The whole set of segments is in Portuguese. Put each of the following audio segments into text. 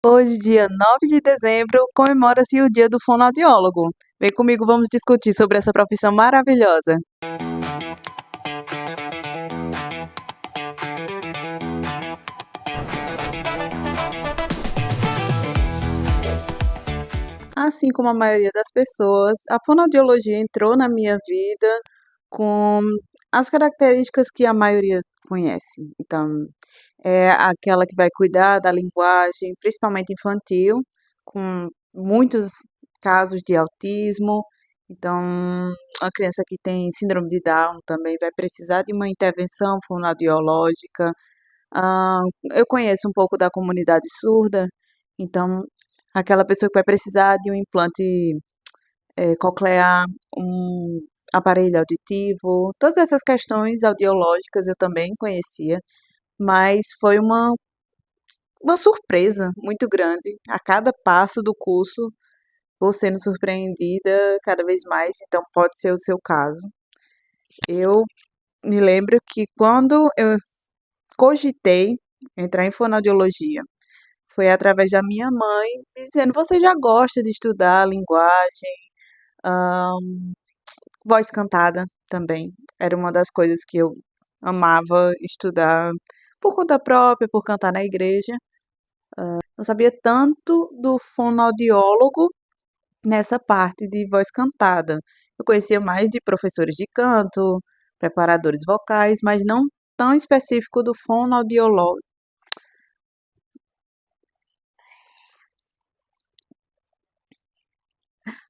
Hoje, dia 9 de dezembro, comemora-se o Dia do Fonoaudiólogo. Vem comigo, vamos discutir sobre essa profissão maravilhosa. Assim como a maioria das pessoas, a fonoaudiologia entrou na minha vida com as características que a maioria conhece. Então, é aquela que vai cuidar da linguagem, principalmente infantil, com muitos casos de autismo. Então, a criança que tem síndrome de Down também vai precisar de uma intervenção fonoaudiológica. Ah, eu conheço um pouco da comunidade surda, então aquela pessoa que vai precisar de um implante coclear, um aparelho auditivo, todas essas questões audiológicas eu também conhecia, mas foi uma surpresa muito grande. A cada passo do curso, vou sendo surpreendida cada vez mais, então pode ser o seu caso. Eu me lembro que quando eu cogitei entrar em fonoaudiologia, foi através da minha mãe dizendo: Você já gosta de estudar linguagem, voz cantada também. Era uma das coisas que eu amava estudar por conta própria, por cantar na igreja. Não sabia tanto do fonoaudiólogo nessa parte de voz cantada. Eu conhecia mais de professores de canto, preparadores vocais, mas não tão específico do fonoaudiólogo.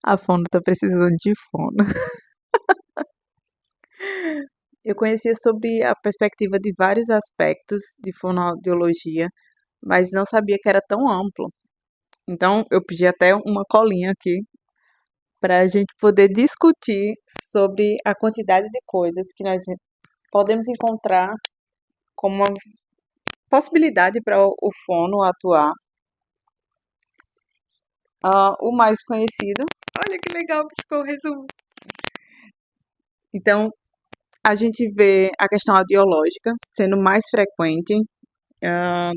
A fono tá precisando de fono. Eu conhecia sobre a perspectiva de vários aspectos de fonoaudiologia, mas não sabia que era tão amplo. Então, eu pedi até uma colinha aqui para a gente poder discutir sobre a quantidade de coisas que nós podemos encontrar como uma possibilidade para o fono atuar. O mais conhecido, olha que legal que ficou o resumo. Então, a gente vê a questão audiológica sendo mais frequente, ah,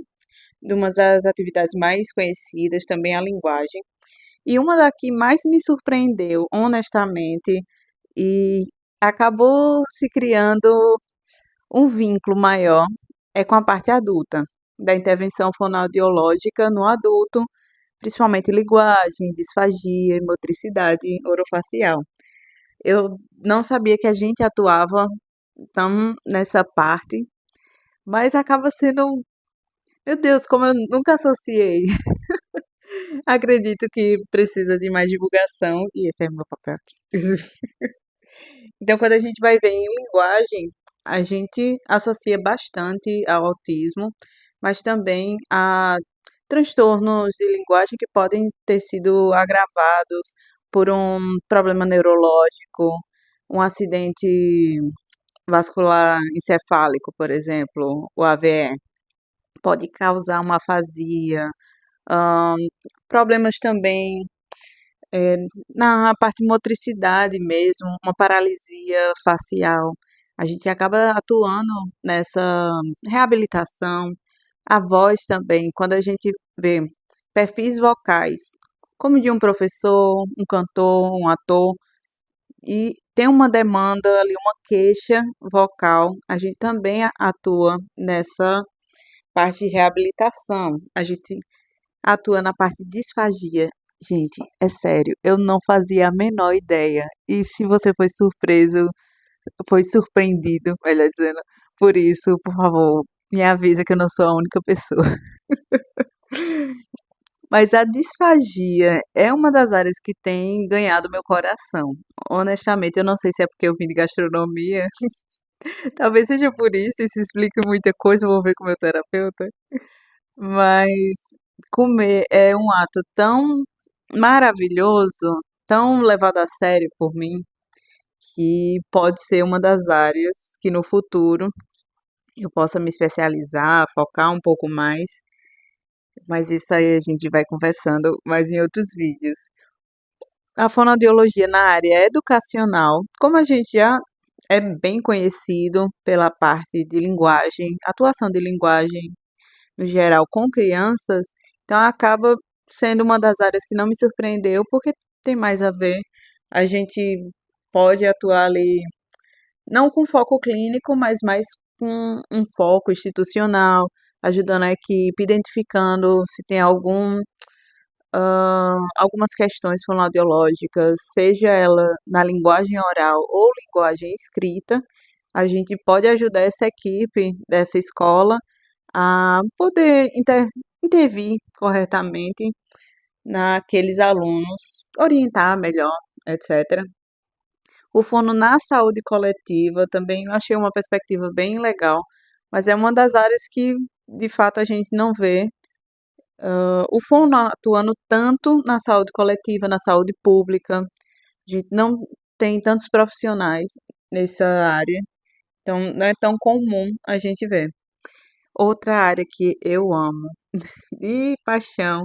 de uma das atividades mais conhecidas, também a linguagem. E uma da que mais me surpreendeu, honestamente, e acabou se criando um vínculo maior, é com a parte adulta, da intervenção fonoaudiológica no adulto, principalmente linguagem, disfagia e motricidade orofacial. Eu não sabia que a gente atuava tão nessa parte, mas acaba sendo, meu Deus, como eu nunca associei. Acredito que precisa de mais divulgação e esse é meu papel aqui. Então, quando a gente vai ver em linguagem, a gente associa bastante ao autismo, mas também a transtornos de linguagem que podem ter sido agravados por um problema neurológico, um acidente vascular encefálico, por exemplo, o AVE, pode causar uma afasia, ahn, problemas também na parte de motricidade mesmo, uma paralisia facial. A gente acaba atuando nessa reabilitação, a voz também, quando a gente vê perfis vocais, como de um professor, um cantor, um ator, e tem uma demanda ali, uma queixa vocal, a gente também atua nessa parte de reabilitação. A gente atua na parte de disfagia. Gente, é sério, eu não fazia a menor ideia. E se você foi surpreendido, melhor dizendo, por isso, por favor, me avisa que eu não sou a única pessoa. Mas a disfagia é uma das áreas que tem ganhado meu coração. Honestamente, eu não sei se é porque eu vim de gastronomia. Talvez seja por isso, isso explica muita coisa, eu vou ver com o meu terapeuta. Mas comer é um ato tão maravilhoso, tão levado a sério por mim, que pode ser uma das áreas que no futuro eu possa me especializar, focar um pouco mais, mas isso aí a gente vai conversando mais em outros vídeos. A fonoaudiologia na área educacional, como a gente já é bem conhecido pela parte de linguagem, atuação de linguagem no geral com crianças, Então acaba sendo uma das áreas que não me surpreendeu, porque tem mais a ver. A gente pode atuar ali, não com foco clínico, mas mais com um foco institucional, ajudando a equipe, identificando se tem algumas questões fonoaudiológicas, seja ela na linguagem oral ou linguagem escrita. A gente pode ajudar essa equipe dessa escola a poder intervir corretamente naqueles alunos, orientar melhor, etc. O fono na saúde coletiva também eu achei uma perspectiva bem legal, mas é uma das áreas que de fato a gente não vê o fono atuando tanto na saúde coletiva, na saúde pública. A gente não tem tantos profissionais nessa área, então não é tão comum a gente ver. Outra área que eu amo de paixão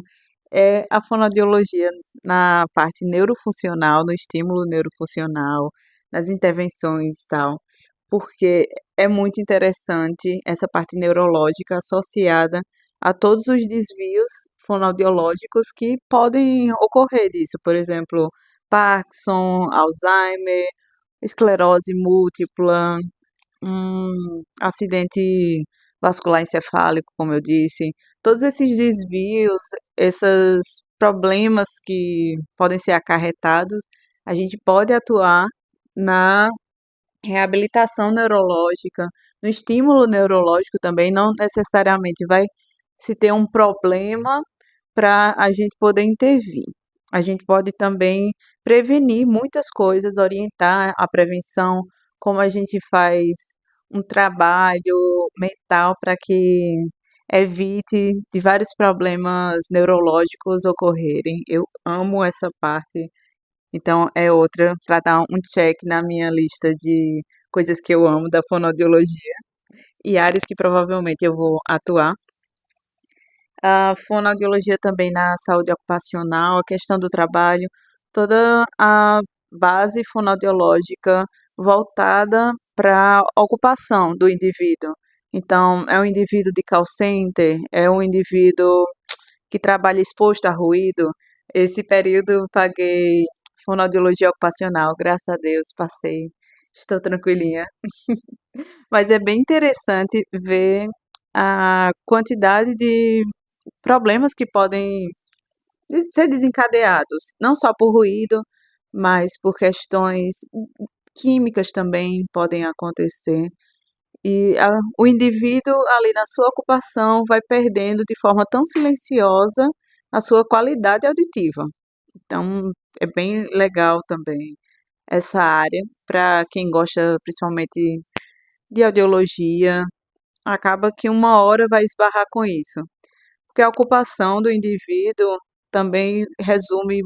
é a fonoaudiologia na parte neurofuncional, no estímulo neurofuncional, nas intervenções e tal, porque é muito interessante essa parte neurológica associada a todos os desvios fonoaudiológicos que podem ocorrer disso, por exemplo, Parkinson, Alzheimer, esclerose múltipla, acidente vascular encefálico, como eu disse, todos esses desvios, esses problemas que podem ser acarretados, a gente pode atuar na reabilitação neurológica, no estímulo neurológico também, não necessariamente vai se ter um problema para a gente poder intervir. A gente pode também prevenir muitas coisas, orientar a prevenção, como a gente faz um trabalho mental para que evite de vários problemas neurológicos ocorrerem. Eu amo essa parte, então é outra para dar um check na minha lista de coisas que eu amo da fonoaudiologia e áreas que provavelmente eu vou atuar. A fonoaudiologia também na saúde ocupacional, a questão do trabalho, toda a base fonoaudiológica voltada para a ocupação do indivíduo. Então, é um indivíduo de call center, é um indivíduo que trabalha exposto a ruído. Esse período eu paguei fonoaudiologia ocupacional, graças a Deus, passei, estou tranquilinha. Mas é bem interessante ver a quantidade de problemas que podem ser desencadeados, não só por ruído, mas por questões químicas também podem acontecer. E o indivíduo ali na sua ocupação vai perdendo de forma tão silenciosa a sua qualidade auditiva. Então, é bem legal também essa área para quem gosta principalmente de audiologia, acaba que uma hora vai esbarrar com isso. Porque a ocupação do indivíduo também resume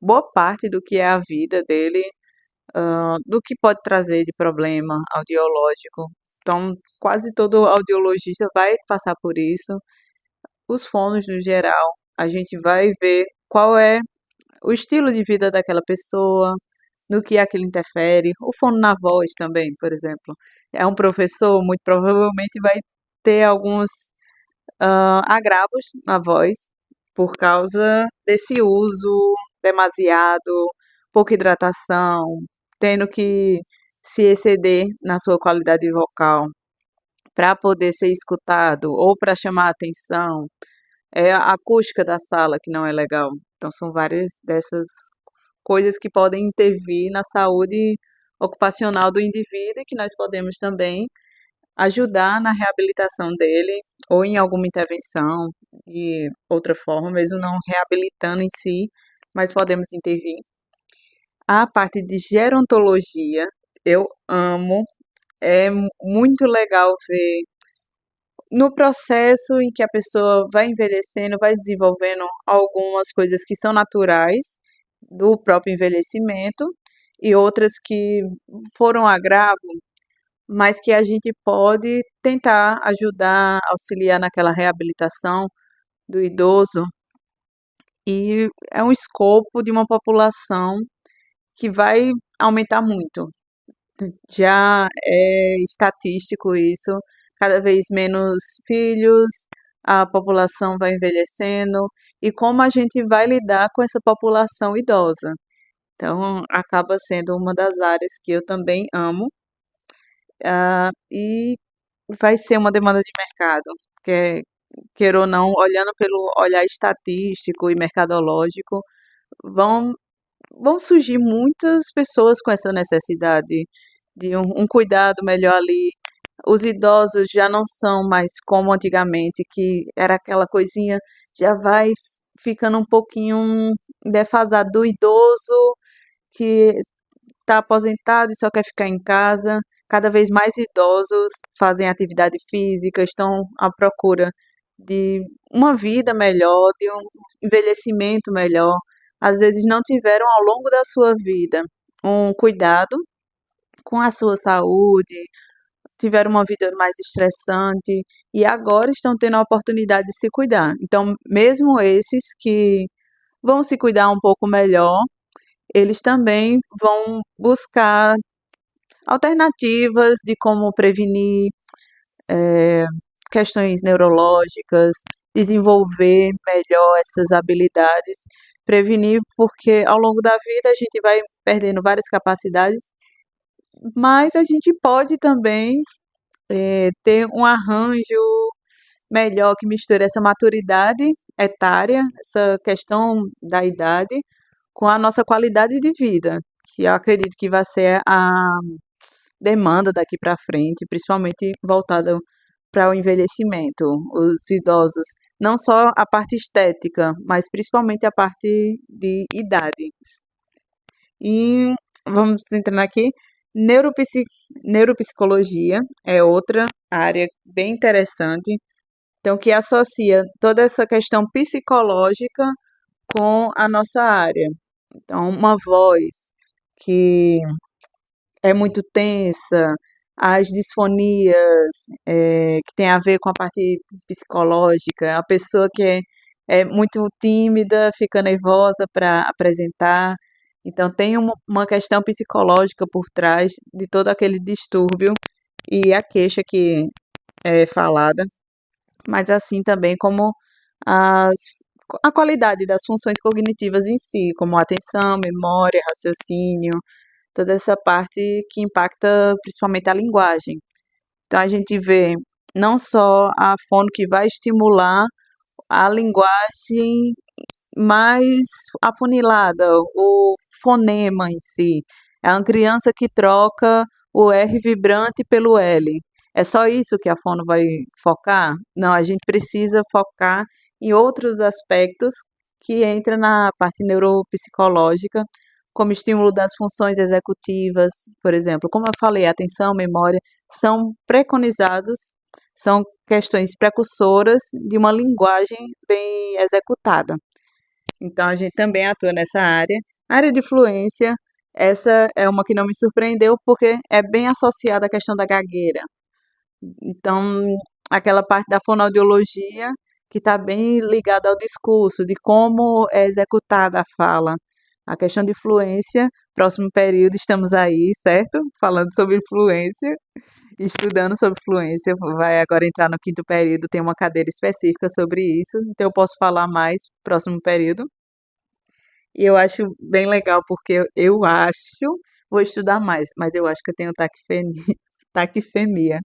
boa parte do que é a vida dele, do que pode trazer de problema audiológico. Então, quase todo audiologista vai passar por isso. Os fonos, no geral, a gente vai ver qual é o estilo de vida daquela pessoa, no que aquilo interfere. O fono na voz também, por exemplo. É um professor, muito provavelmente vai ter alguns agravos na voz por causa desse uso demasiado, pouca hidratação, tendo que se exceder na sua qualidade vocal para poder ser escutado ou para chamar a atenção. É a acústica da sala que não é legal. Então, são várias dessas coisas que podem intervir na saúde ocupacional do indivíduo e que nós podemos também ajudar na reabilitação dele ou em alguma intervenção de outra forma, mesmo não reabilitando em si, mas podemos intervir. A parte de gerontologia, eu amo, é muito legal ver no processo em que a pessoa vai envelhecendo, vai desenvolvendo algumas coisas que são naturais do próprio envelhecimento e outras que foram agravo, mas que a gente pode tentar ajudar, auxiliar naquela reabilitação do idoso, e é um escopo de uma população que vai aumentar muito. Já é estatístico isso, cada vez menos filhos, a população vai envelhecendo e como a gente vai lidar com essa população idosa. Então, acaba sendo uma das áreas que eu também amo, e vai ser uma demanda de mercado, que, queira ou não, olhando pelo olhar estatístico e mercadológico, vão, vão surgir muitas pessoas com essa necessidade de um cuidado melhor ali. Os idosos já não são mais como antigamente, que era aquela coisinha, já vai ficando um pouquinho defasado do idoso que está aposentado e só quer ficar em casa. Cada vez mais idosos fazem atividade física, estão à procura de uma vida melhor, de um envelhecimento melhor. Às vezes não tiveram ao longo da sua vida um cuidado com a sua saúde, tiveram uma vida mais estressante e agora estão tendo a oportunidade de se cuidar. Então, mesmo esses que vão se cuidar um pouco melhor, eles também vão buscar alternativas de como prevenir questões neurológicas, desenvolver melhor essas habilidades, prevenir, porque ao longo da vida a gente vai perdendo várias capacidades, mas a gente pode também ter um arranjo melhor que misture essa maturidade etária, essa questão da idade, com a nossa qualidade de vida, que eu acredito que vai ser a demanda daqui para frente, principalmente voltada para o envelhecimento, os idosos, não só a parte estética, mas principalmente a parte de idade. E vamos entrar aqui, neuropsi- neuropsicologia é outra área bem interessante, então que associa toda essa questão psicológica com a nossa área. Então, uma voz que é muito tensa, as disfonias, que tem a ver com a parte psicológica, a pessoa que é muito tímida, fica nervosa para apresentar. Então, tem uma questão psicológica por trás de todo aquele distúrbio e a queixa que é falada, mas assim também como as, a qualidade das funções cognitivas em si, como atenção, memória, raciocínio, toda essa parte que impacta principalmente a linguagem. Então a gente vê não só a fono que vai estimular a linguagem mais afunilada, o fonema em si. É uma criança que troca o R vibrante pelo L. É só isso que a fono vai focar? Não, a gente precisa focar em outros aspectos que entra na parte neuropsicológica, como estímulo das funções executivas, por exemplo. Como eu falei, atenção, memória, são preconizados, são questões precursoras de uma linguagem bem executada. Então, a gente também atua nessa área. A área de fluência, essa é uma que não me surpreendeu, porque é bem associada à questão da gagueira. Então, aquela parte da fonoaudiologia que está bem ligada ao discurso, de como é executada a fala. A questão de fluência, próximo período estamos aí, certo? Falando sobre fluência, estudando sobre fluência. Vai agora entrar no quinto período, tem uma cadeira específica sobre isso, então eu posso falar mais próximo período. E eu acho bem legal, porque eu acho, vou estudar mais, mas eu acho que eu tenho taquifemia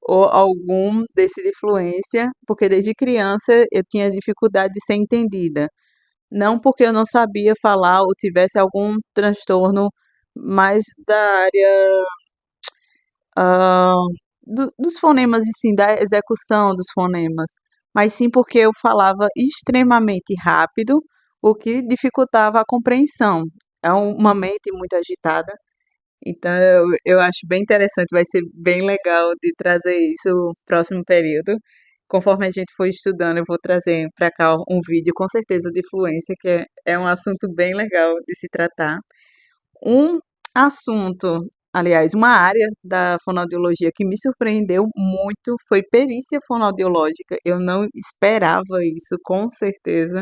ou algum desse de fluência, porque desde criança eu tinha dificuldade de ser entendida. Não porque eu não sabia falar ou tivesse algum transtorno mais da área ah, dos fonemas, e sim, da execução dos fonemas, mas sim porque eu falava extremamente rápido, o que dificultava a compreensão. É uma mente muito agitada, então eu acho bem interessante, vai ser bem legal de trazer isso no próximo período. Conforme a gente for estudando, eu vou trazer para cá um vídeo com certeza de fluência, que é um assunto bem legal de se tratar. Um assunto, aliás, uma área da fonoaudiologia que me surpreendeu muito foi perícia fonoaudiológica. Eu não esperava isso, com certeza.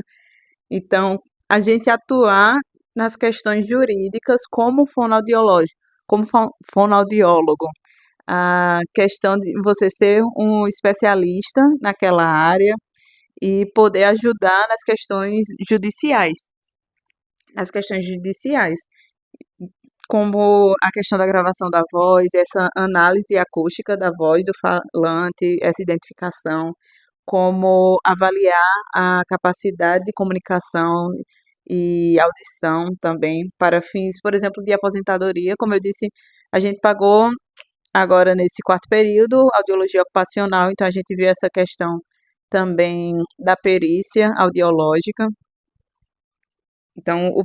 Então, a gente atuar nas questões jurídicas como fonoaudiológico, como fonoaudiólogo. A questão de você ser um especialista naquela área, e poder ajudar nas questões judiciais, como a questão da gravação da voz, essa análise acústica da voz do falante, essa identificação, como avaliar a capacidade de comunicação e audição também para fins, por exemplo, de aposentadoria. Como eu disse, a gente pagou agora nesse quarto período audiologia ocupacional, então a gente viu essa questão também da perícia audiológica. Então, o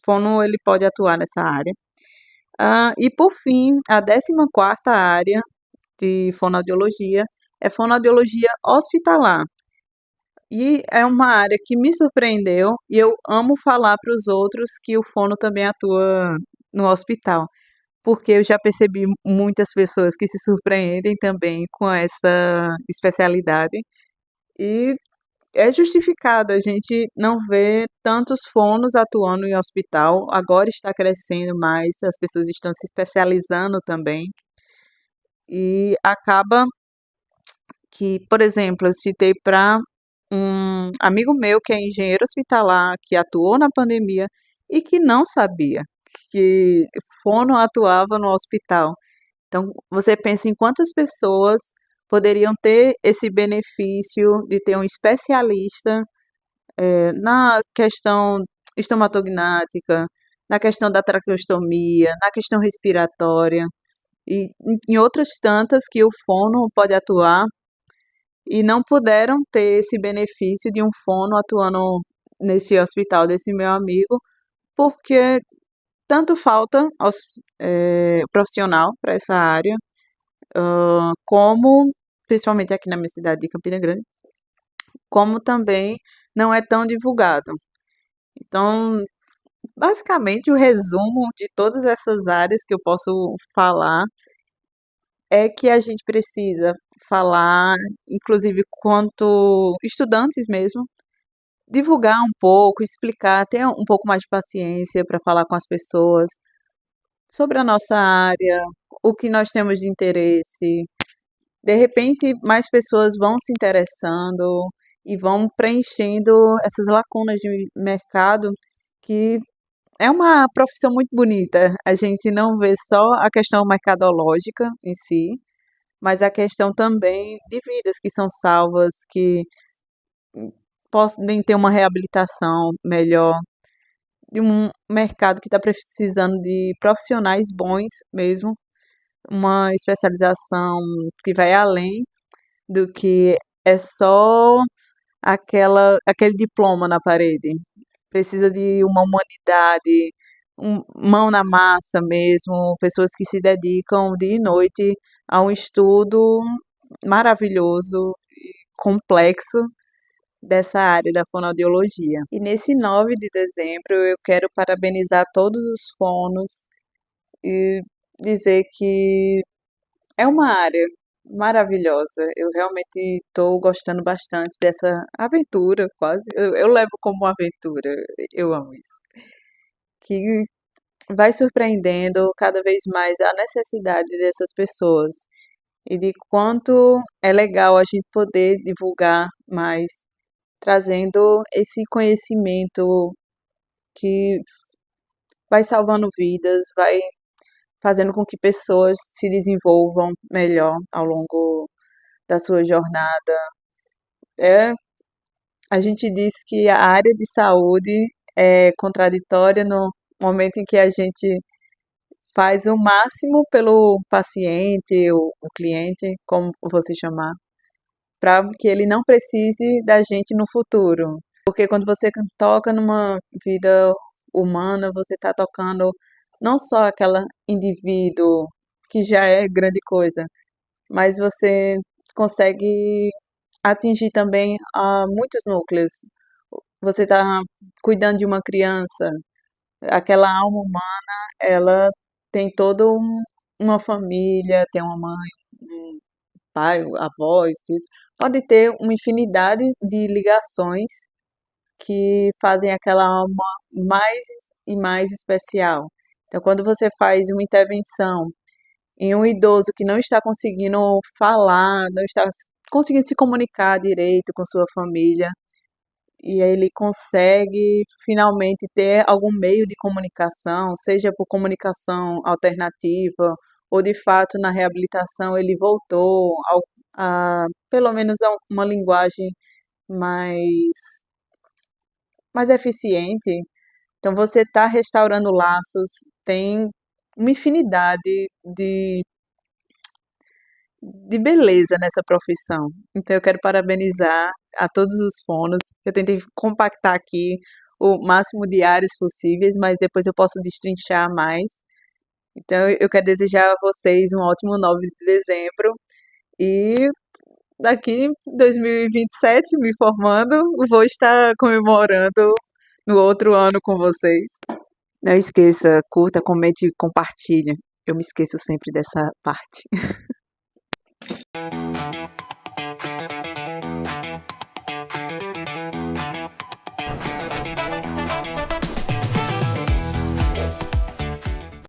fono ele pode atuar nessa área. E por fim, a 14ª área de fonoaudiologia é fonoaudiologia hospitalar. E é uma área que me surpreendeu e eu amo falar para os outros que o fono também atua no hospital, porque eu já percebi muitas pessoas que se surpreendem também com essa especialidade e é justificado, a gente não vê tantos fonos atuando em hospital, agora está crescendo mais, as pessoas estão se especializando também e acaba que, por exemplo, eu citei para um amigo meu que é engenheiro hospitalar, que atuou na pandemia e que não sabia que fono atuava no hospital. Então, você pensa em quantas pessoas poderiam ter esse benefício de ter um especialista na questão estomatognática, na questão da traqueostomia, na questão respiratória e em outras tantas que o fono pode atuar e não puderam ter esse benefício de um fono atuando nesse hospital desse meu amigo, porque tanto falta profissional para essa área, como, principalmente aqui na minha cidade de Campina Grande, como também não é tão divulgado. Então, basicamente, o resumo de todas essas áreas que eu posso falar é que a gente precisa falar, inclusive quanto estudantes mesmo, divulgar um pouco, explicar, ter um pouco mais de paciência para falar com as pessoas sobre a nossa área, o que nós temos de interesse. De repente, mais pessoas vão se interessando e vão preenchendo essas lacunas de mercado que é uma profissão muito bonita. A gente não vê só a questão mercadológica em si, mas a questão também de vidas que são salvas, que podem ter uma reabilitação melhor, de um mercado que está precisando de profissionais bons mesmo, uma especialização que vai além do que é só aquele diploma na parede. Precisa de uma humanidade, mão na massa mesmo, pessoas que se dedicam dia e noite a um estudo maravilhoso, complexo dessa área da fonoaudiologia. E nesse 9 de dezembro eu quero parabenizar todos os fonos e dizer que é uma área maravilhosa. Eu realmente estou gostando bastante dessa aventura, quase. Eu levo como uma aventura. Eu amo isso. Que vai surpreendendo cada vez mais a necessidade dessas pessoas e de quanto é legal a gente poder divulgar mais, trazendo esse conhecimento que vai salvando vidas, vai fazendo com que pessoas se desenvolvam melhor ao longo da sua jornada. É, a gente diz que a área de saúde é contraditória no momento em que a gente faz o máximo pelo paciente, o cliente, como você chamar, para que ele não precise da gente no futuro. Porque quando você toca numa vida humana, você está tocando não só aquela indivíduo, que já é grande coisa, mas você consegue atingir também muitos núcleos. Você está cuidando de uma criança, aquela alma humana, ela tem toda uma família, tem uma mãe, um pai, avós, tios. Pode ter uma infinidade de ligações que fazem aquela alma mais e mais especial. Então, quando você faz uma intervenção em um idoso que não está conseguindo falar, não está conseguindo se comunicar direito com sua família, e aí ele consegue finalmente ter algum meio de comunicação, seja por comunicação alternativa, ou de fato na reabilitação ele voltou pelo menos a uma linguagem mais, mais eficiente. Então você está restaurando laços, tem uma infinidade de beleza nessa profissão. Então eu quero parabenizar a todos os fonos. Eu tentei compactar aqui o máximo de áreas possíveis, mas depois eu posso destrinchar mais. Então eu quero desejar a vocês um ótimo 9 de dezembro e daqui em 2027, me formando, vou estar comemorando no outro ano com vocês. Não esqueça, curta, comente e compartilhe. Eu me esqueço sempre dessa parte.